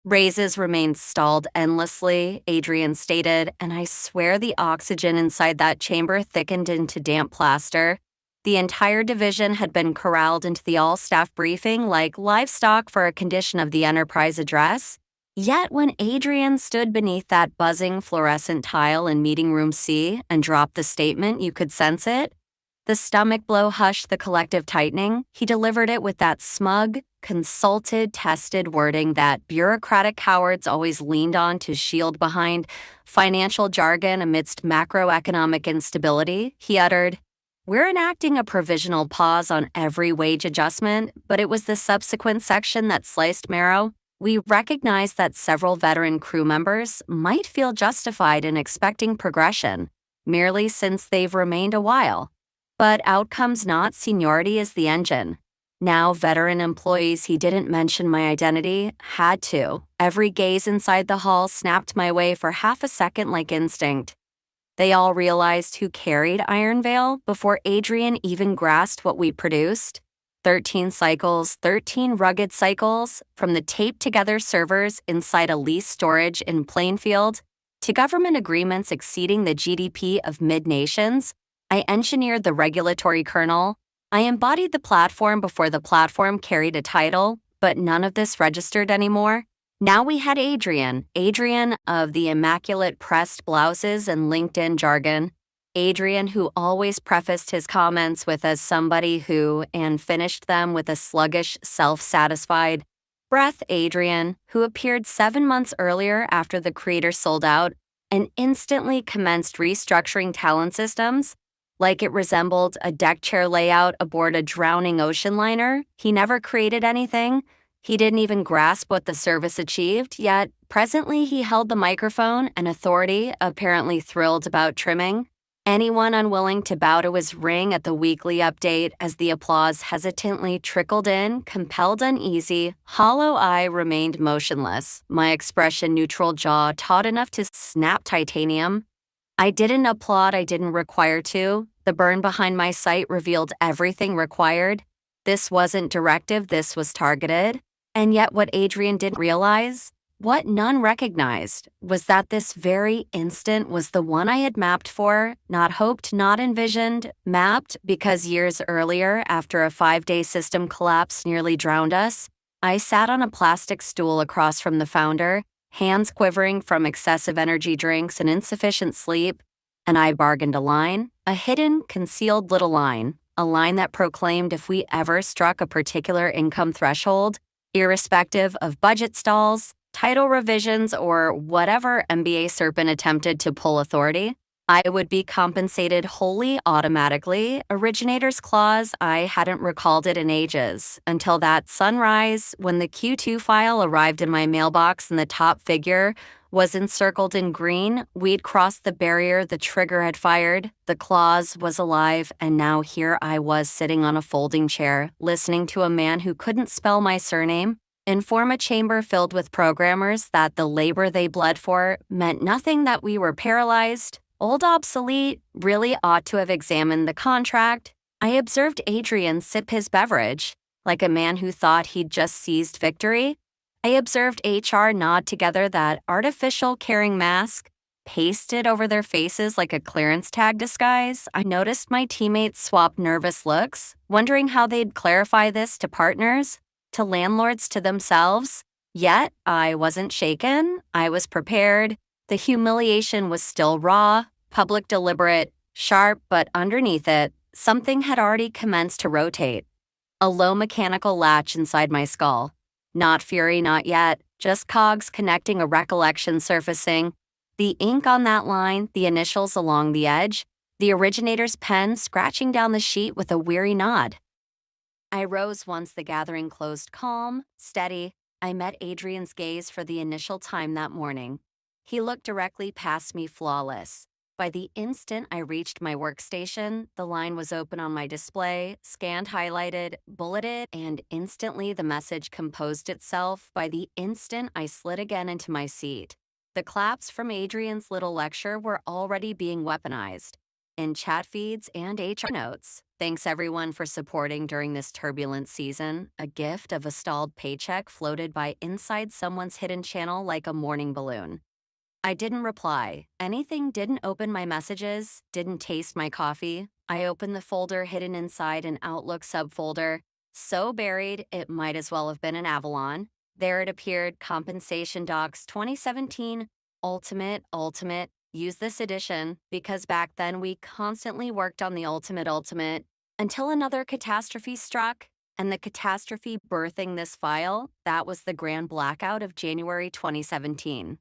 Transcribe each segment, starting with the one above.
Raises remained stalled endlessly, Adrian stated, and I swear the oxygen inside that chamber thickened into damp plaster. The entire division had been corralled into the all-staff briefing like livestock for a condition of the enterprise address. Yet when Adrian stood beneath that buzzing fluorescent tile in meeting room C and dropped the statement, you could sense it. The stomach blow hushed the collective tightening. He delivered it with that smug, consulted, tested wording that bureaucratic cowards always leaned on to shield behind financial jargon amidst macroeconomic instability. He uttered, "We're enacting a provisional pause on every wage adjustment, but it was the subsequent section that sliced marrow. We recognize that several veteran crew members might feel justified in expecting progression, merely since they've remained a while. But outcomes not seniority is the engine. Now veteran employees he didn't mention my identity had to. Every gaze inside the hall snapped my way for half a second like instinct. They all realized who carried Iron Veil before Adrian even grasped what we produced. 13 cycles, 13 rugged cycles, from the taped-together servers inside a leased storage in Plainfield to government agreements exceeding the GDP of mid-nations. I engineered the regulatory kernel. I embodied the platform before the platform carried a title, but none of this registered anymore. Now we had Adrian of the immaculate pressed blouses and LinkedIn jargon. Adrian who always prefaced his comments with as somebody who, and finished them with a sluggish, self-satisfied breath. Adrian, who appeared 7 months earlier after the creator sold out and instantly commenced restructuring talent systems, like it resembled a deck chair layout aboard a drowning ocean liner. He never created anything. He didn't even grasp what the service achieved, yet presently he held the microphone and authority, apparently thrilled about trimming. Anyone unwilling to bow to his ring at the weekly update as the applause hesitantly trickled in, compelled uneasy, hollow eye remained motionless, my expression neutral jaw taut enough to snap titanium. I didn't applaud, I didn't require to. The burn behind my sight revealed everything required. This wasn't directive, this was targeted. And yet what Adrian didn't realize, what none recognized, was that this very instant was the one I had mapped for, not hoped, not envisioned, mapped because years earlier, after a 5-day system collapse nearly drowned us, I sat on a plastic stool across from the founder, hands quivering from excessive energy drinks and insufficient sleep, and I bargained a line, a hidden, concealed little line, a line that proclaimed if we ever struck a particular income threshold, irrespective of budget stalls, title revisions, or whatever MBA serpent attempted to pull authority, I would be compensated wholly automatically. Originator's clause, I hadn't recalled it in ages, until that sunrise when the Q2 file arrived in my mailbox and the top figure was encircled in green. We'd crossed the barrier the trigger had fired. The clause was alive, and now here I was sitting on a folding chair, listening to a man who couldn't spell my surname inform a chamber filled with programmers that the labor they bled for meant nothing, that we were paralyzed, old, obsolete, really ought to have examined the contract. I observed Adrian sip his beverage, like a man who thought he'd just seized victory. I observed HR nod together that artificial caring mask, pasted over their faces like a clearance tag disguise. I noticed my teammates swap nervous looks, wondering how they'd clarify this to partners, to landlords, to themselves. Yet, I wasn't shaken. I was prepared. The humiliation was still raw, public, deliberate, sharp, but underneath it, something had already commenced to rotate. A low mechanical latch inside my skull. Not fury, not yet, just cogs connecting, a recollection surfacing. The ink on that line, the initials along the edge, the originator's pen scratching down the sheet with a weary nod. I rose once the gathering closed, calm, steady. I met Adrian's gaze for the initial time that morning. He looked directly past me, flawless. By the instant I reached my workstation, the line was open on my display, scanned, highlighted, bulleted, and instantly the message composed itself. By the instant I slid again into my seat. The claps from Adrian's little lecture were already being weaponized. in chat feeds and HR notes. Thanks everyone for supporting during this turbulent season. A gift of a stalled paycheck floated by inside someone's hidden channel like a morning balloon. I didn't reply. Anything didn't open my messages, didn't taste my coffee. I opened the folder hidden inside an Outlook subfolder. So buried, it might as well have been an Avalon. There it appeared, Compensation Docs 2017, Ultimate. Use this edition, because back then we constantly worked on the Ultimate, until another catastrophe struck. And the catastrophe birthing this file, that was the grand blackout of January 2017.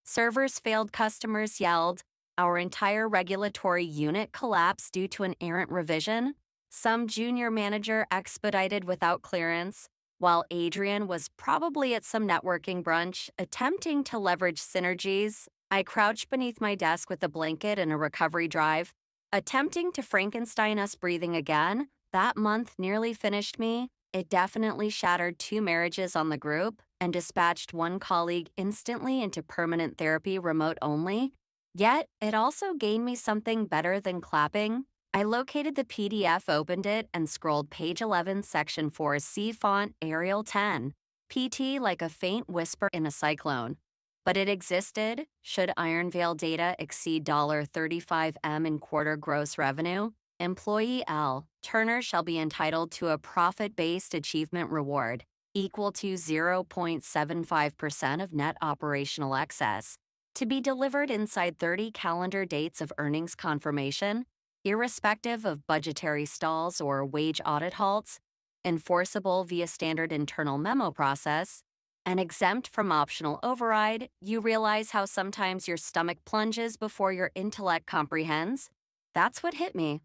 Servers failed, customers yelled. Our entire regulatory unit collapsed due to an errant revision. Some junior manager expedited without clearance, while Adrian was probably at some networking brunch, attempting to leverage synergies. I crouched beneath my desk with a blanket and a recovery drive, attempting to Frankenstein us breathing again. That month nearly finished me. It definitely shattered 2 marriages on the group and dispatched one colleague instantly into permanent therapy remote only. Yet, it also gained me something better than clapping. I located the PDF, opened it, and scrolled page 11, section 4, C font, Arial 10. PT like a faint whisper in a cyclone. But it existed. Should Ironvale data exceed $35M in quarter gross revenue, Employee L. Turner shall be entitled to a profit-based achievement reward equal to 0.75% of net operational excess, to be delivered inside 30 calendar dates of earnings confirmation, irrespective of budgetary stalls or wage audit halts, enforceable via standard internal memo process, and exempt from optional override. You realize how sometimes your stomach plunges before your intellect comprehends? That's what hit me.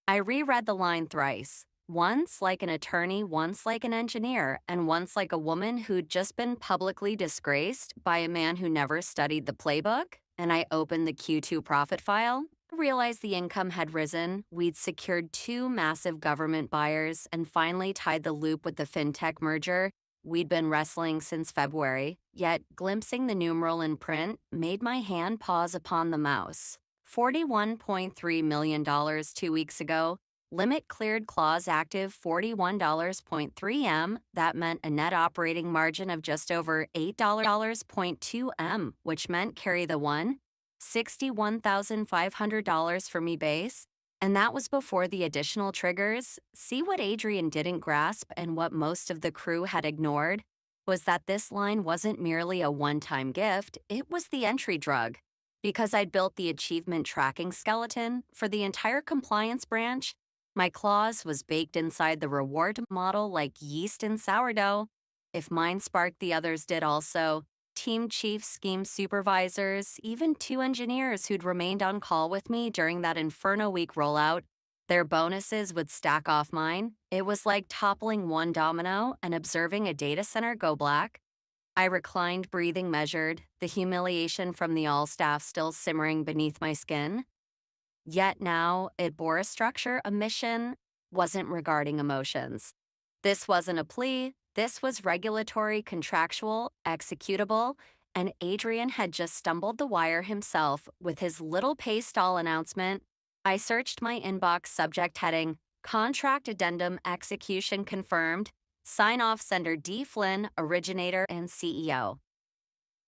I reread the line thrice, once like an attorney, once like an engineer, and once like a woman who'd just been publicly disgraced by a man who never studied the playbook. And I opened the Q2 profit file, realized the income had risen, we'd secured 2 massive government buyers, and finally tied the loop with the fintech merger we'd been wrestling since February. Yet, glimpsing the numeral in print made my hand pause upon the mouse. $41.3 million 2 weeks ago. Limit cleared, clause active, $41.3 M. That meant a net operating margin of just over $8.2 M, which meant carry the one. $61,500 for me base. And that was before the additional triggers. See, what Adrian didn't grasp, and what most of the crew had ignored, was that this line wasn't merely a one-time gift, it was the entry drug. Because I'd built the achievement tracking skeleton for the entire compliance branch, my clause was baked inside the reward model like yeast in sourdough. If mine sparked, the others did also. Team chiefs, scheme supervisors, even 2 engineers who'd remained on call with me during that Inferno Week rollout, their bonuses would stack off mine. It was like toppling one domino and observing a data center go black. I reclined, breathing measured, the humiliation from the all-staff still simmering beneath my skin. Yet now, it bore a structure, a mission, wasn't regarding emotions. This wasn't a plea, this was regulatory, contractual, executable, and Adrian had just stumbled the wire himself with his little pay stall announcement. I searched my inbox, subject heading, Contract Addendum Execution Confirmed, Sign off sender D. Flynn, originator and CEO.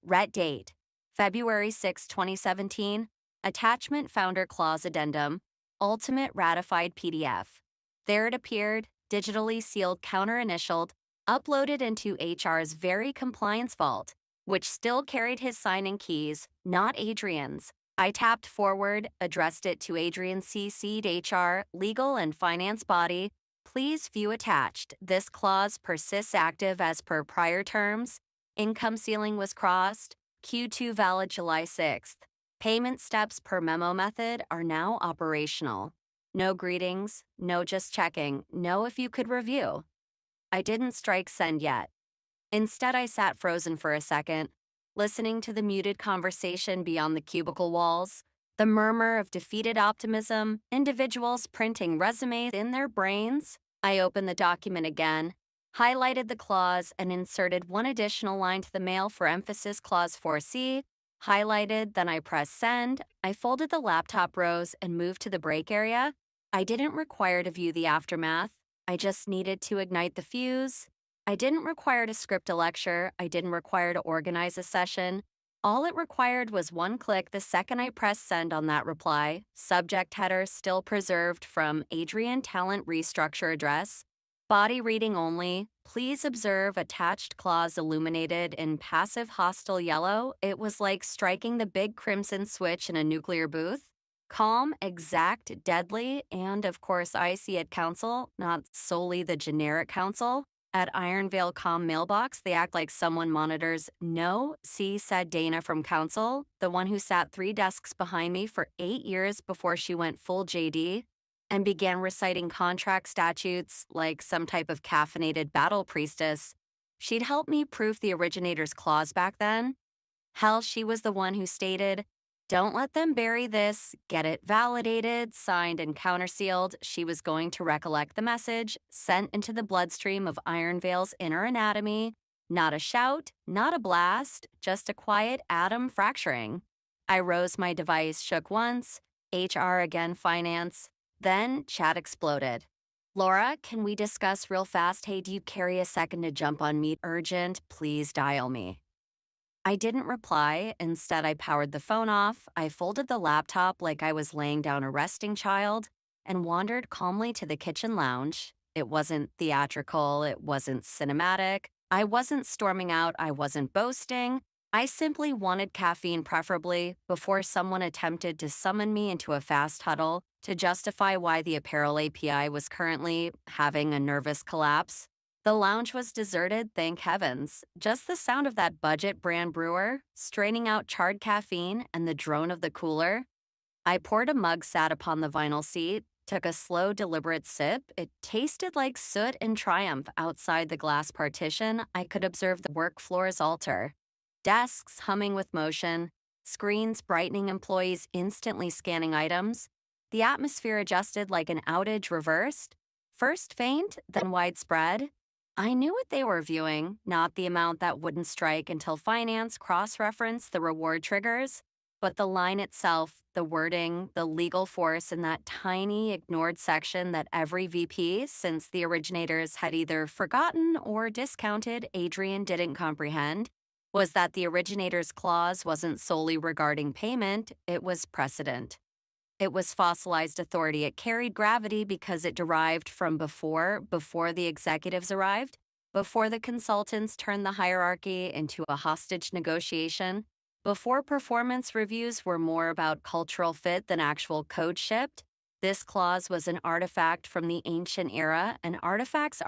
Ret date, February 6, 2017. Attachment Founder Clause Addendum, Ultimate Ratified PDF. There it appeared, digitally sealed, counter-initialed, uploaded into HR's very compliance vault, which still carried his sign-in keys, not Adrian's. I tapped forward, addressed it to Adrian, CC'd HR, legal and finance body. Please view attached. This clause persists active as per prior terms. Income ceiling was crossed. Q2 valid July 6th. Payment steps per memo method are now operational. No greetings, no just checking, no if you could review. I didn't strike send yet. Instead, I sat frozen for a second, listening to the muted conversation beyond the cubicle walls, the murmur of defeated optimism, individuals printing resumes in their brains. I opened the document again, highlighted the clause, and inserted one additional line to the mail for emphasis. Clause 4C, Highlighted, then I pressed send. I folded the laptop rows and moved to the break area. I didn't require to view the aftermath. I just needed to ignite the fuse. I didn't require to script a lecture. I didn't require to organize a session. All it required was one click the second I pressed send on that reply. Subject header still preserved from Adrian Talent Restructure Address. Body reading only. Please observe attached clause illuminated in passive hostile yellow. It was like striking the big crimson switch in a nuclear booth. Calm, exact, deadly, and of course icy at council, not solely the generic council. At Ironvale Com mailbox, they act like someone monitors no, see, said Dana from council, the one who sat 3 desks behind me for 8 years before she went full JD and began reciting contract statutes like some type of caffeinated battle priestess. She'd helped me proof the originator's clause back then. Hell, she was the one who stated, "Don't let them bury this, get it validated, signed, and countersealed." She was going to recollect the message, sent into the bloodstream of Ironvale's inner anatomy. Not a shout, not a blast, just a quiet atom fracturing. I rose my device, shook once, HR again, finance. Then chat exploded. "Laura, can we discuss real fast? Hey, do you carry a second to jump on Meet Urgent? Please dial me." I didn't reply. Instead, I powered the phone off. I folded the laptop like I was laying down a resting child and wandered calmly to the kitchen lounge. It wasn't theatrical. It wasn't cinematic. I wasn't storming out. I wasn't boasting. I simply wanted caffeine, preferably, before someone attempted to summon me into a fast huddle to justify why the apparel API was currently having a nervous collapse. The lounge was deserted, thank heavens. Just the sound of that budget brand brewer, straining out charred caffeine, and the drone of the cooler. I poured a mug, sat upon the vinyl seat, took a slow, deliberate sip. It tasted like soot and triumph. Outside the glass partition, I could observe the work floor's altar. Desks humming with motion, screens brightening, employees instantly scanning items. The atmosphere adjusted like an outage reversed. First faint, then widespread. I knew what they were viewing, not the amount that wouldn't strike until finance cross-referenced the reward triggers, but the line itself, the wording, the legal force in that tiny, ignored section that every VP, since the originators had either forgotten or discounted, Adrian didn't comprehend, was that the originator's clause wasn't solely regarding payment, it was precedent. It was fossilized authority. It carried gravity because it derived from before the executives arrived, before the consultants turned the hierarchy into a hostage negotiation, before performance reviews were more about cultural fit than actual code shipped. This clause was an artifact from the ancient era, and artifacts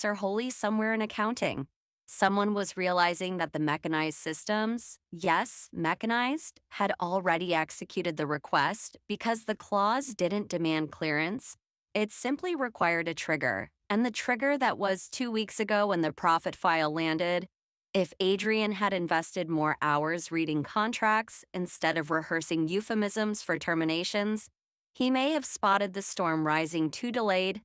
are wholly somewhere in accounting. Someone was realizing that the mechanized systems, yes, mechanized, had already executed the request because the clause didn't demand clearance. It simply required a trigger. And the trigger that was 2 weeks ago when the profit file landed, if Adrian had invested more hours reading contracts instead of rehearsing euphemisms for terminations, he may have spotted the storm rising too delayed.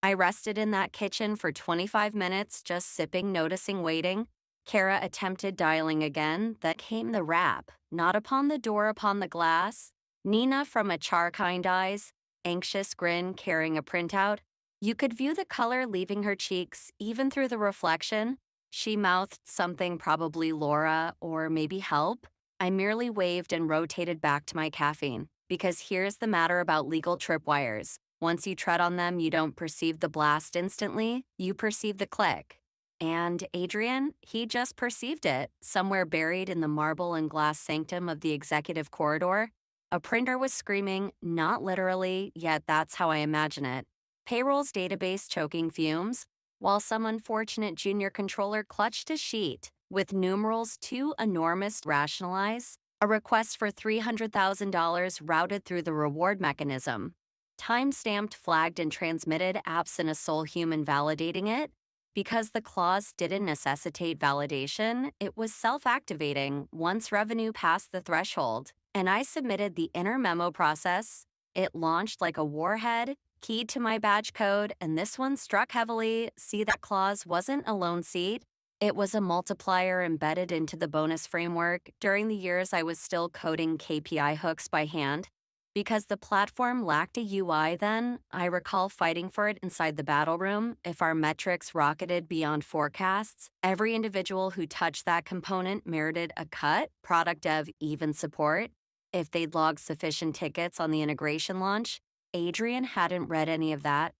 I rested in that kitchen for 25 minutes, just sipping, noticing, waiting. Kara attempted dialing again. That came the rap. Not upon the door, upon the glass. Nina from a char kind eyes, anxious grin, carrying a printout. You could view the color leaving her cheeks, even through the reflection. She mouthed something, probably Laura, or maybe help. I merely waved and rotated back to my caffeine. Because here's the matter about legal tripwires. Once you tread on them, you don't perceive the blast instantly, you perceive the click. And Adrian, he just perceived it, somewhere buried in the marble and glass sanctum of the executive corridor. A printer was screaming, not literally, yet that's how I imagine it. Payroll's database choking fumes, while some unfortunate junior controller clutched a sheet with numerals too enormous to rationalize, a request for $300,000 routed through the reward mechanism. Time-stamped, flagged, and transmitted absent a sole human validating it. Because the clause didn't necessitate validation, it was self-activating once revenue passed the threshold. And I submitted the inner memo process. It launched like a warhead, keyed to my badge code, and this one struck heavily. See, that clause wasn't a lone seat. It was a multiplier embedded into the bonus framework during the years I was still coding KPI hooks by hand. Because the platform lacked a UI then, I recall fighting for it inside the battle room. If our metrics rocketed beyond forecasts, every individual who touched that component merited a cut, product dev even support. If they'd logged sufficient tickets on the integration launch, Adrian hadn't read any of that.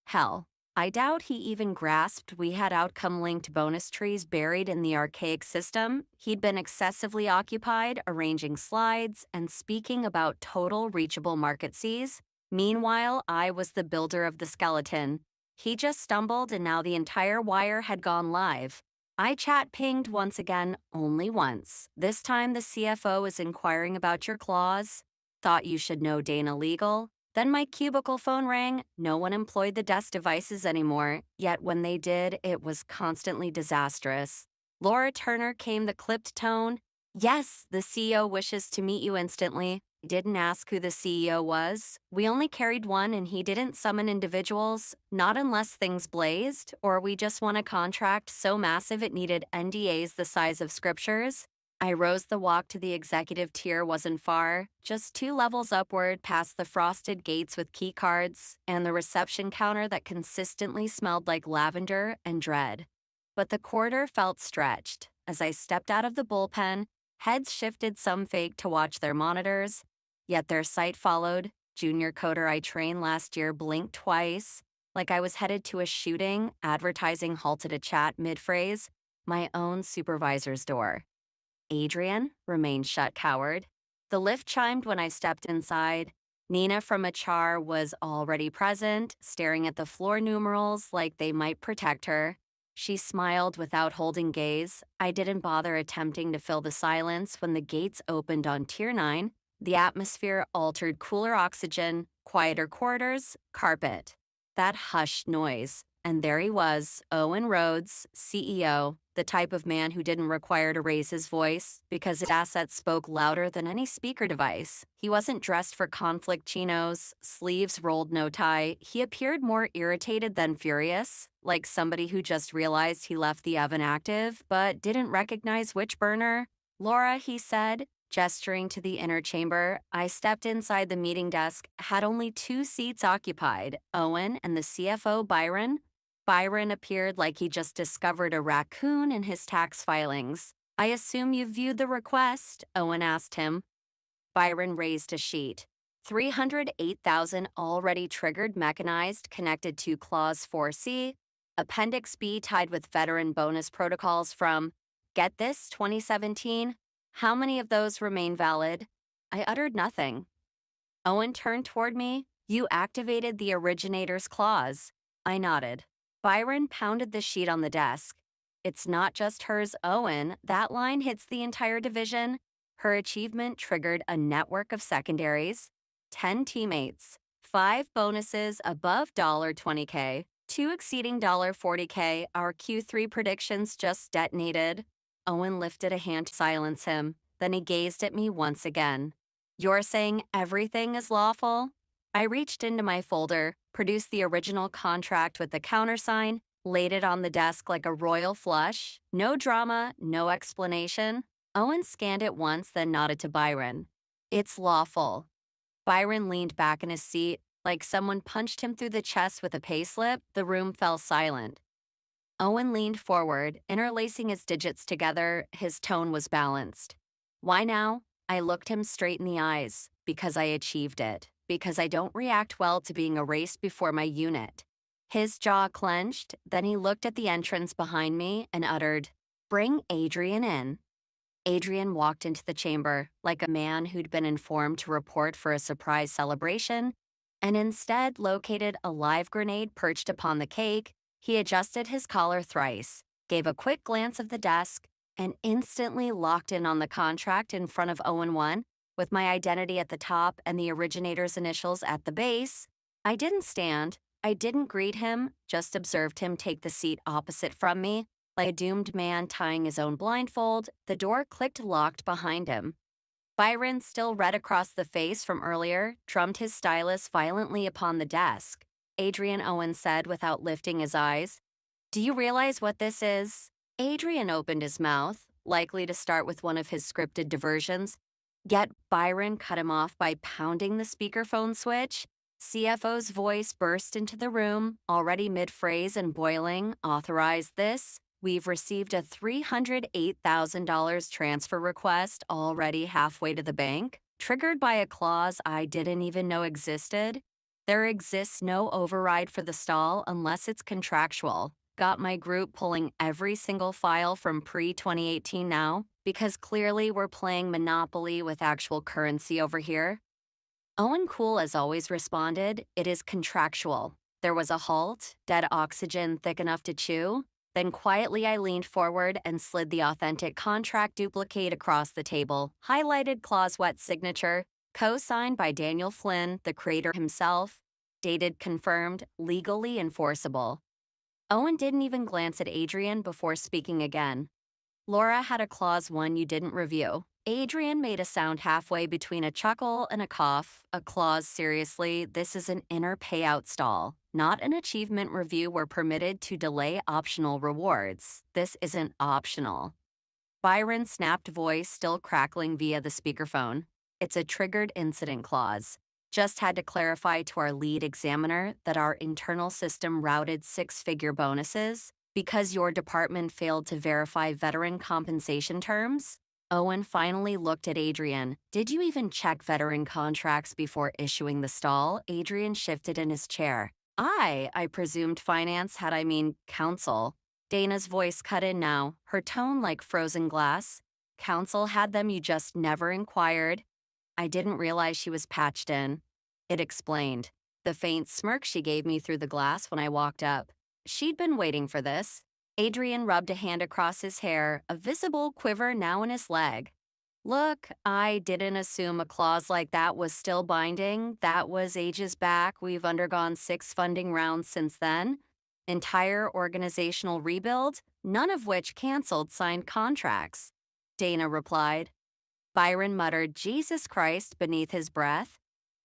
Hell, I doubt he even grasped we had outcome-linked bonus trees buried in the archaic system. He'd been excessively occupied arranging slides and speaking about total reachable market Cs. Meanwhile, I was the builder of the skeleton. He just stumbled and now the entire wire had gone live. I chat pinged once again, only once. This time the CFO is inquiring about your clause. Thought you should know Dana Legal. Then my cubicle phone rang. No one employed the desk devices anymore, yet when they did, it was constantly disastrous. Laura Turner came the clipped tone. Yes, the CEO wishes to meet you instantly. Didn't ask who the CEO was. We only carried one and he didn't summon individuals, not unless things blazed, or we just won a contract so massive it needed NDAs the size of scriptures. I rose. The walk to the executive tier wasn't far, just 2 levels upward past the frosted gates with key cards and the reception counter that consistently smelled like lavender and dread. But the corridor felt stretched. As I stepped out of the bullpen, heads shifted, some fake to watch their monitors, yet their sight followed. Junior coder I trained last year blinked twice, like I was headed to a shooting. Advertising halted a chat mid-phrase. My own supervisor's door. Adrian remained shut, coward. The lift chimed when I stepped inside. Nina from HR was already present, staring at the floor numerals like they might protect her. She smiled without holding gaze. I didn't bother attempting to fill the silence when the gates opened on Tier 9. The atmosphere altered, cooler oxygen, quieter corridors, carpet. That hushed noise. And there he was, Owen Rhodes, CEO, the type of man who didn't require to raise his voice because his assets spoke louder than any speaker device. He wasn't dressed for conflict chinos, sleeves rolled, no tie. He appeared more irritated than furious, like somebody who just realized he left the oven active but didn't recognize which burner. Laura, he said, gesturing to the inner chamber. I stepped inside. The meeting desk had only 2 seats occupied, Owen and the CFO, Byron. Byron appeared like he just discovered a raccoon in his tax filings. I assume you viewed the request, Owen asked him. Byron raised a sheet. 308,000 already triggered, mechanized, connected to Clause 4C. Appendix B tied with veteran bonus protocols from, get this, 2017. How many of those remain valid? I uttered nothing. Owen turned toward me. You activated the originator's clause. I nodded. Byron pounded the sheet on the desk. It's not just hers, Owen. That line hits the entire division. Her achievement triggered a network of secondaries, 10 teammates, 5 bonuses above $20K, 2 exceeding $40K. Our Q3 predictions just detonated. Owen lifted a hand to silence him. Then he gazed at me once again. You're saying everything is lawful? I reached into my folder, produced the original contract with the countersign, laid it on the desk like a royal flush. No drama, no explanation. Owen scanned it once, then nodded to Byron. It's lawful. Byron leaned back in his seat, like someone punched him through the chest with a payslip. The room fell silent. Owen leaned forward, interlacing his digits together. His tone was balanced. Why now? I looked him straight in the eyes. Because I achieved it. Because I don't react well to being erased before my unit. His jaw clenched, then he looked at the entrance behind me and uttered, Bring Adrian in. Adrian walked into the chamber like a man who'd been informed to report for a surprise celebration, and instead located a live grenade perched upon the cake. He adjusted his collar thrice, gave a quick glance of the desk, and instantly locked in on the contract in front of Owen 1, with my identity at the top and the originator's initials at the base. I didn't stand. I didn't greet him, just observed him take the seat opposite from me. Like a doomed man tying his own blindfold, the door clicked locked behind him. Byron, still red across the face from earlier, drummed his stylus violently upon the desk. Adrian, Owen said without lifting his eyes, Do you realize what this is? Adrian opened his mouth, likely to start with one of his scripted diversions, yet Byron cut him off by pounding the speakerphone switch. CFO's voice burst into the room, already mid phrase and boiling. Authorize this. We've received a $308,000 transfer request already halfway to the bank, triggered by a clause I didn't even know existed. There exists no override for the stall unless it's contractual. Got my group pulling every single file from pre-2018 now, because clearly we're playing Monopoly with actual currency over here. Owen Cool, as always, responded, "It is contractual." There was a halt, dead oxygen thick enough to chew. Then quietly I leaned forward and slid the authentic contract duplicate across the table, highlighted clause wet signature, co-signed by Daniel Flynn, the creator himself, dated confirmed, legally enforceable. Owen didn't even glance at Adrian before speaking again. "Laura had a clause 1 you didn't review." Adrian made a sound halfway between a chuckle and a cough. "A clause, seriously, this is an inner payout stall, not an achievement review. We're permitted to delay optional rewards. This isn't optional." Byron's snapped voice still crackling via the speakerphone. "It's a triggered incident clause. Just had to clarify to our lead examiner that our internal system routed 6-figure bonuses because your department failed to verify veteran compensation terms." Owen finally looked at Adrian. "Did you even check veteran contracts before issuing the stall?" Adrian shifted in his chair. I presumed finance had, counsel." Dana's voice cut in now, her tone like frozen glass. "Counsel had them, you just never inquired." I didn't realize she was patched in. It explained. The faint smirk she gave me through the glass when I walked up. She'd been waiting for this. Adrian rubbed a hand across his hair, a visible quiver now in his leg. "Look, I didn't assume a clause like that was still binding. That was ages back. We've undergone 6 funding rounds since then. Entire organizational rebuild, none of which canceled signed contracts." Dana replied. Byron muttered "Jesus Christ" beneath his breath.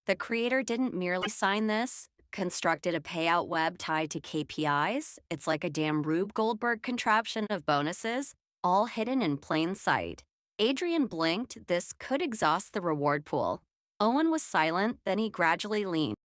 The creator didn't merely sign this, constructed a payout web tied to KPIs. It's like a damn Rube Goldberg contraption of bonuses, all hidden in plain sight. Adrian blinked. This could exhaust the reward pool. Owen was silent, then he gradually leaned.